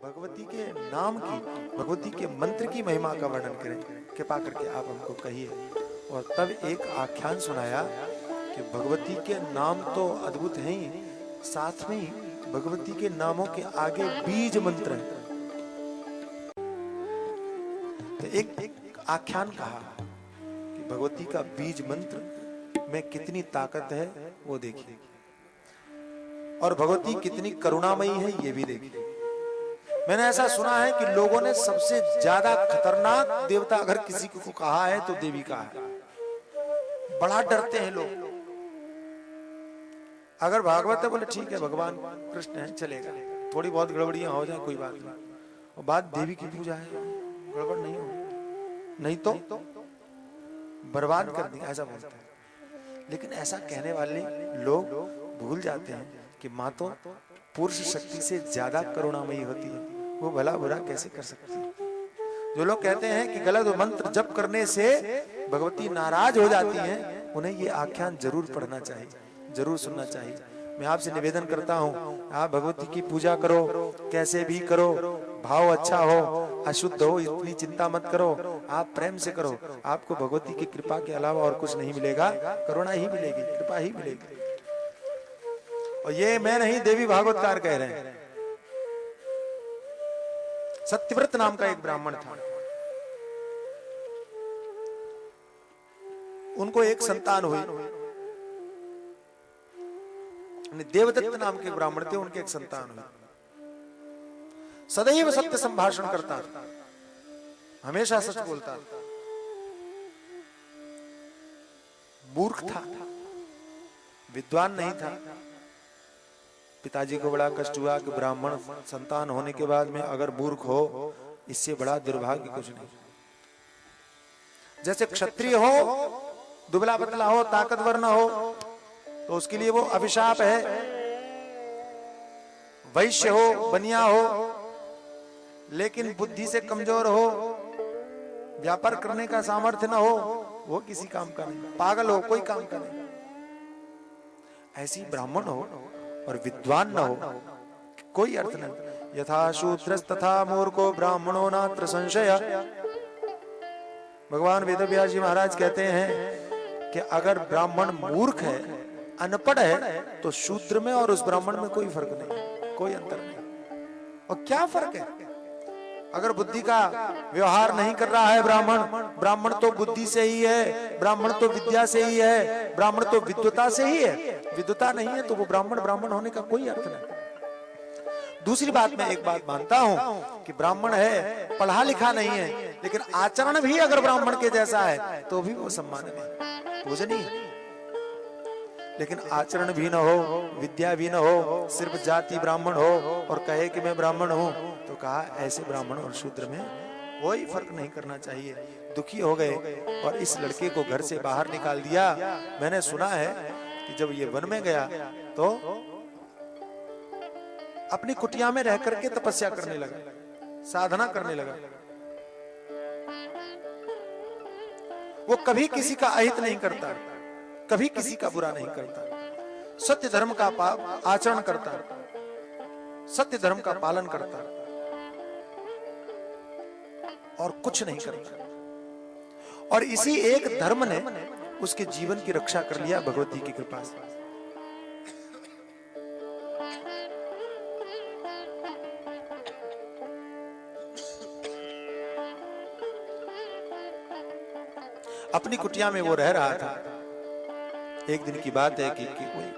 भगवती के नाम की, भगवती के मंत्र की महिमा का वर्णन करें, कृपा करके आप हमको कहिए। और तब एक आख्यान सुनाया कि भगवती के नाम तो अद्भुत हैं ही, साथ में ही भगवती के नामों के आगे बीज मंत्र है। तो एक आख्यान कहा कि भगवती का बीज मंत्र में कितनी ताकत है वो देखिए, और भगवती कितनी करुणामयी है ये भी देखिए। मैंने ऐसा सुना है कि लोगों ने सबसे ज्यादा खतरनाक देवता अगर किसी को कहा है तो देवी का है। बड़ा डरते हैं लोग। अगर भागवत है बोले ठीक है भगवान कृष्ण है चलेगा, थोड़ी बहुत गड़बड़ियां हो जाए कोई बात नहीं, और बात देवी की पूजा है गड़बड़ नहीं हो, नहीं तो बर्बाद कर दी ऐसा बोलते हैं। लेकिन ऐसा कहने वाले लोग भूल जाते हैं कि माँ तो पुरुष शक्ति से ज्यादा करुणामयी होती है, वो भला बुरा कैसे कर सकती है। जो लोग कहते हैं कि गलत मंत्र जप करने से भगवती नाराज हो जाती हैं, उन्हें ये आख्यान जरूर पढ़ना चाहिए, जरूर सुनना चाहिए। मैं आपसे निवेदन करता हूँ, आप भगवती की पूजा करो, कैसे भी करो, भाव अच्छा हो, अशुद्ध हो, इतनी चिंता मत करो, आप प्रेम से करो। आपको भगवती की कृपा के अलावा और कुछ नहीं मिलेगा, करुणा ही मिलेगी, कृपा ही मिलेगी। और ये मैं नहीं, देवी भागवतकार कह रहे हैं। सत्यव्रत नाम का एक ब्राह्मण था, उनको एक संतान हुई। देवदत्त नाम के ब्राह्मण थे, उनके एक संतान हुई। सदैव सत्य संभाषण करता था, हमेशा सच बोलता था, मूर्ख था, विद्वान नहीं था। पिताजी को बड़ा कष्ट हुआ कि ब्राह्मण संतान होने के बाद में अगर मूर्ख हो, इससे बड़ा दुर्भाग्य कुछ नहीं। जैसे क्षत्रिय हो, दुबला पतला हो, ताकतवर न हो, तो उसके लिए वो अभिशाप है। वैश्य हो, बनिया हो, लेकिन बुद्धि से कमजोर हो, व्यापार करने का सामर्थ्य न हो, वो किसी काम का नहीं। पागल हो, कोई काम का नहीं। ऐसी ब्राह्मण हो और विद्वान न हो, कोई अर्थ नहीं। यथा शूद्रस तथा मूर्खो ब्राह्मणो नात्र संशय। भगवान वेदव्यास जी महाराज कहते हैं कि अगर ब्राह्मण मूर्ख है, अनपढ़ है, तो शूद्र में और उस ब्राह्मण में कोई फर्क नहीं, कोई अंतर नहीं। और क्या फर्क है? अगर बुद्धि का व्यवहार नहीं कर रहा है ब्राह्मण, ब्राह्मण तो बुद्धि से ही है, ब्राह्मण तो विद्या से ही है, ब्राह्मण तो विद्वता से ही है। विद्वता नहीं है तो वो ब्राह्मण ब्राह्मण होने का कोई अर्थ नहीं। दूसरी बात, मैं एक बात मानता हूं कि ब्राह्मण है, पढ़ा लिखा नहीं है, लेकिन आचरण भी अगर ब्राह्मण के जैसा है तो भी वो सम्माननीय है, पूजनीय है। लेकिन आचरण भी न हो, विद्या भी न हो, सिर्फ जाति ब्राह्मण हो और कहे कि मैं ब्राह्मण हूं, तो कहा ऐसे ब्राह्मण और शूद्र में कोई फर्क नहीं करना चाहिए। दुखी हो गए और इस लड़के को घर से बाहर निकाल दिया। मैंने सुना है कि जब ये वन में गया तो अपनी कुटिया में रह करके तपस्या करने लगा, साधना करने लगा। वो कभी किसी का अहित नहीं करता, कभी किसी का बुरा नहीं करता, सत्य धर्म का आचरण करता, सत्य धर्म का पालन करता और कुछ नहीं करता। और इसी एक धर्म ने उसके जीवन की रक्षा कर लिया भगवती की कृपा से। अपनी कुटिया में वो रह रहा था। एक दिन की बात है कि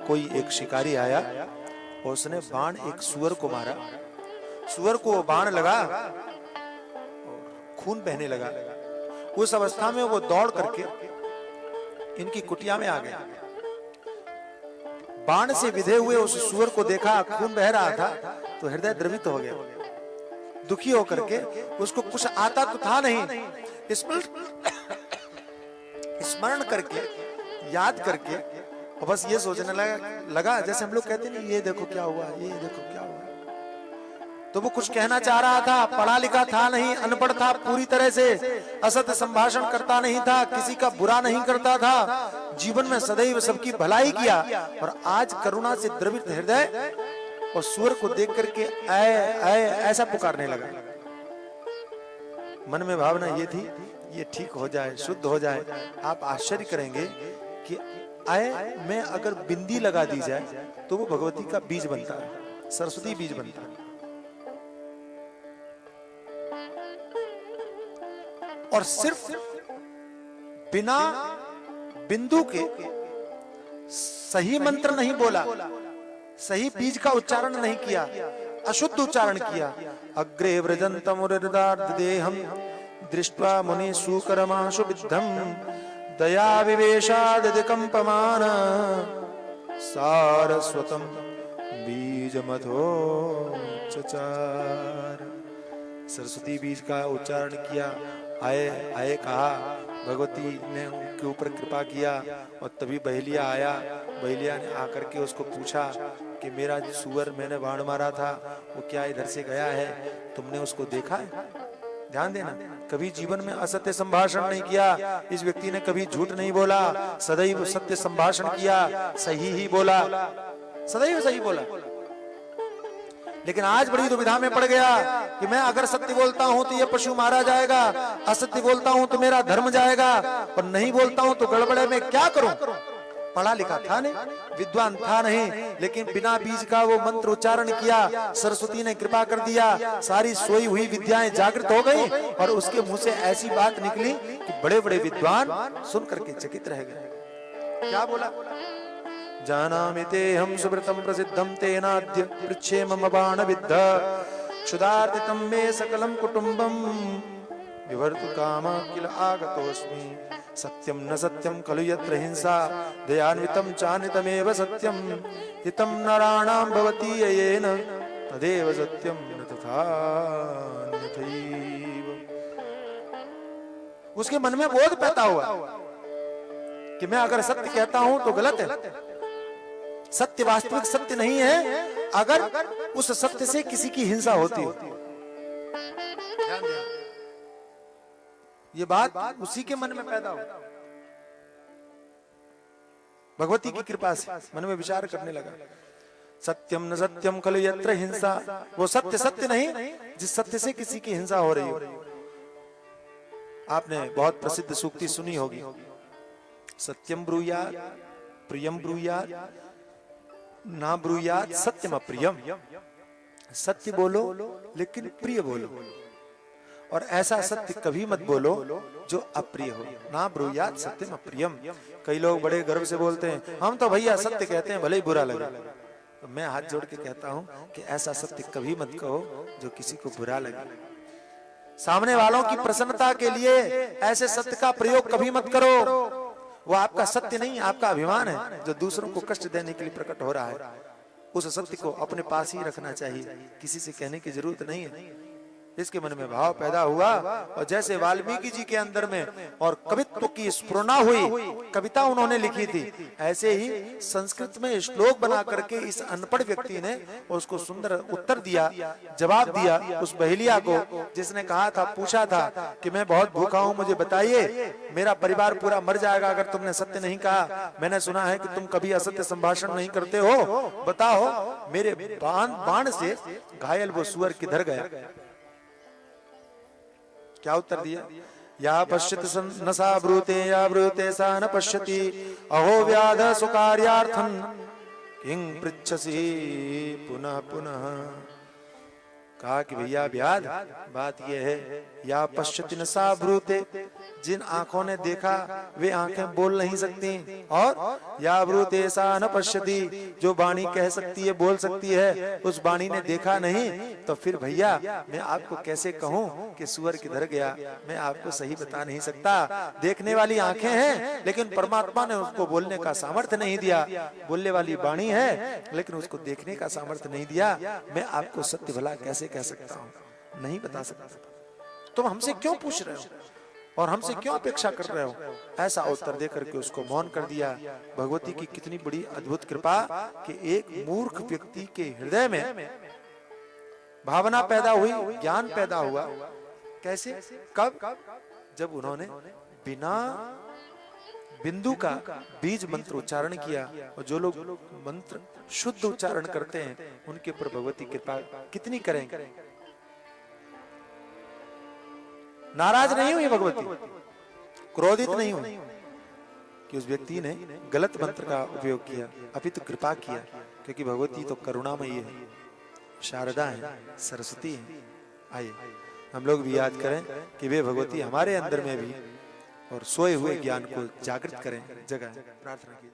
कोई एक शिकारी आया और उसने बाण एक सुअर को मारा। सुअर को बाण लगा, खून बहने लगा। उस अवस्था में वो दौड़ करके इनकी कुटिया में आ गया। बाण से विधे हुए उस सुअर को देखा, खून बह रहा था, तो हृदय द्रवित हो गया। दुखी होकर के, उसको कुछ आता तो था नहीं, स्मरण करके, याद करके, और बस ये सोचने लगा जैसे हम लोग कहते नहीं, ये देखो क्या हुआ, ये देखो क्या हुआ। तो वो कुछ कहना चाह रहा था, पढ़ा लिखा था नहीं, अनपढ़ था पूरी तरह से, असत्य संभाषण करता नहीं था, किसी का बुरा नहीं करता था, जीवन में सदैव सबकी भलाई किया। और आज करुणा से द्रवित हृदय और सूअर को देख करके आए आए ऐसा पुकारने लगा। मन में भावना ये थी, ये ठीक हो जाए, शुद्ध हो जाए। आप आश्चर्य करेंगे कि आए में अगर बिंदी लगा दी जाए तो वो भगवती का बीज बनता है, सरस्वती बीज बनता है। और सिर्फ बिना बिंदु के सही मंत्र नहीं बोला, सही बीज का उच्चारण नहीं किया, अशुद्ध उच्चारण किया। अग्रे व्रजंतम देहम दृष्ट्वा मुनि सुकरमाशु विद्धम दया विवेशादिकंपमान सारस्वतम बीजमथो चचार। सरस्वती बीज का उच्चारण किया, आए आए कहा, भगवती ने उनके ऊपर कृपा किया। और तभी बहेलिया आया। बहेलिया ने आकर के उसको पूछा कि मेरा सुअर मैंने बाण मारा था वो क्या इधर से गया है, तुमने उसको देखा है? ध्यान देना, कभी जीवन में असत्य संभाषण नहीं किया इस व्यक्ति ने, कभी झूठ नहीं बोला, सदैव सत्य संभाषण किया, सही ही बोला, सदैव सही बोला। लेकिन आज बड़ी दुविधा में पड़ गया कि मैं अगर सत्य बोलता हूं तो ये पशु मारा जाएगा, असत्य बोलता हूं तो मेरा धर्म जाएगा, और नहीं बोलता हूं तो गड़बड़े में क्या करूं। पढ़ा लिखा था नहीं, विद्वान था नहीं, लेकिन बिना बीज का वो मंत्र उच्चारण किया, सरस्वती ने कृपा कर दिया, सारी सोई हुई विद्याएं जागृत हो गई और उसके मुंह से ऐसी बात निकली कि बड़े बड़े विद्वान सुन करके चकित रह गए। क्या बोला? जानामि ते हम सुब्रतम प्रसिद्धम तेनाद्य पृच्छे मम बाण विद्ध क्षुधार्तितम मे सकलम कुटुंबम विवर्तु कामा किल आगतोस्मि सत्यम न सत्यम खलु यत्र हिंसा दयान्वितम चान्वितमेव सत्यम हितम नराणां भवति येन तदेव सत्यम न तथा अन्यथैव। उसके मन में बोध पैदा हुआ कि मैं अगर सत्य कहता हूं तो गलत है, सत्य वास्तविक सत्य नहीं है अगर उस सत्य से किसी की हिंसा होती हो। ये बात उसी के मन में पैदा हो, भगवती की कृपा से मन में विचार करने लगा। सत्यम न सत्यम खलु यत्र हिंसा, वो सत्य सत्य नहीं जिस सत्य से किसी की हिंसा हो रही हो। आपने बहुत प्रसिद्ध सूक्ति सुनी होगी, सत्यम ब्रूयात् प्रियम ब्रूयात् ना ब्रूयात् सत्यम अप्रियम। सत्य बोलो लेकिन प्रिय बोलो, और ऐसा सत्य कभी मत बोलो जो अप्रिय हो। ना ब्रूयात् सत्यम अप्रियम। कई लोग बड़े गर्व से बोलते हैं हम तो भैया सत्य कहते हैं भले ही बुरा लगे। तो मैं हाथ जोड़ के कहता हूं कि ऐसा सत्य कभी मत कहो जो किसी को बुरा लगे। सामने वालों की प्रसन्नता के लिए ऐसे सत्य का प्रयोग कभी मत करो। वो आपका सत्य नहीं, आपका अभिमान है जो दूसरों को कष्ट देने के लिए प्रकट हो रहा है। उस सत्य को अपने पास ही रखना चाहिए, किसी से कहने की जरूरत नहीं है। इसके मन में भाव पैदा हुआ, और जैसे वाल्मीकि जी के अंदर में और कवित्व की स्फुरना हुई, कविता उन्होंने लिखी थी, ऐसे ही संस्कृत में श्लोक बना करके इस अनपढ़ व्यक्ति ने उसको सुंदर उत्तर दिया, जवाब दिया उस बहेलिया को जिसने कहा था, पूछा था कि मैं बहुत भूखा हूं, मुझे बताइए, मेरा परिवार पूरा मर जाएगा अगर तुमने सत्य नहीं कहा। मैंने सुना है कि तुम कभी असत्य संभाषण नहीं करते हो, बताओ मेरे बाण से घायल वो सुअर किधर गया। क्या उत्तर दिया? या पश्यति न सा ब्रूते या ब्रूते सा न पश्यति अहो व्याध सुकार्यार्थं किं पृच्छसि पुनः पुनः। कहा कि भैया व्याध, बात यह है, या पश्यति न सा ब्रूते, जिन आंखों ने देखा वे आंखें बोल नहीं सकती, और या ब्रूते सा न पश्यति, जो वाणी कह सकती है, बोल सकती है, उस वाणी ने देखा नहीं। तो फिर भैया मैं आपको कैसे कहूं कि सुअर किधर गया? मैं आपको सही बता नहीं सकता। देखने वाली आंखें हैं लेकिन परमात्मा ने उसको बोलने का सामर्थ्य नहीं दिया। बोलने वाली वाणी है लेकिन उसको देखने का सामर्थ्य नहीं दिया। मैं आपको सत्य भला कैसे कह सकता हूँ? नहीं बता सकता। तुम हमसे क्यों पूछ रहे हो और हमसे क्यों अपेक्षा कर रहे हो? ऐसा उत्तर देकर के उसको मौन कर दिया। भगवती की कितनी बड़ी अद्भुत कृपा कि एक मूर्ख व्यक्ति के हृदय में भावना पैदा हुई, ज्ञान पैदा हुआ। कैसे? कब? जब उन्होंने बिना बिंदु का बीज मंत्र उच्चारण किया, और जो लोग मंत्र शुद्ध उच्चारण करते हैं उनके ऊपर भगवती कृपा कितनी करेंगे। नाराज नहीं हुई भगवती, क्रोधित नहीं हुई कि उस व्यक्ति ने गलत मंत्र का उपयोग किया, अभी तो कृपा किया, क्योंकि भगवती तो करुणामयी है, शारदा है, सरस्वती है। आइए हम लोग भी याद करें कि वे भगवती हमारे अंदर में भी और सोए हुए ज्ञान को जागृत करें, जगाएं। प्रार्थना की।